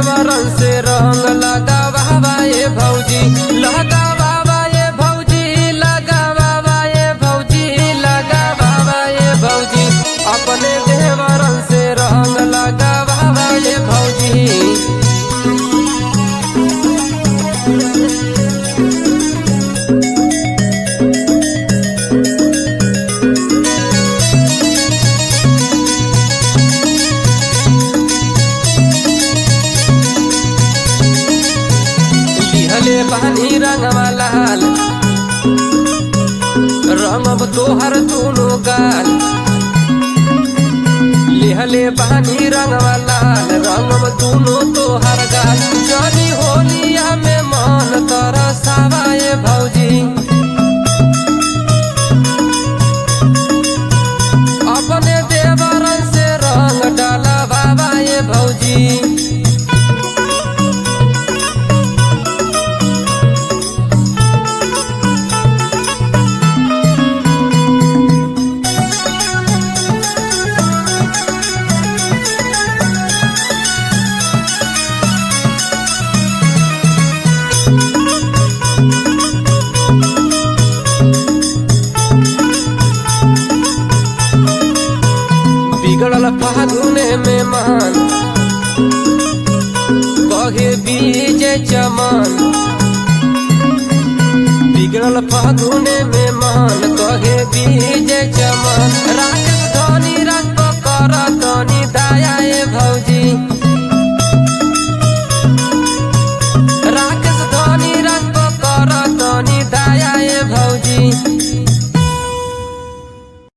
देवरन से रंग लगावा ये भौजी लगावा ये भौजी लगावा ये भौजी लगावा ये भौजी अपने देवरन से रंग लगावा ये भौजी। पानी रंगवा लाल रंगब तोहर दोनों गाल लिहले पानी रंगवा लाल रंगब दोनों तोहर गाल जनी होलिया में मन तरसावा ये भौजी अपने देवरन से रंग डालवावा ये भौजी। बिगड़ल फागुने में मान कहे बीज चमन बिगड़ल फागुने में मान कहे बीज चमन रात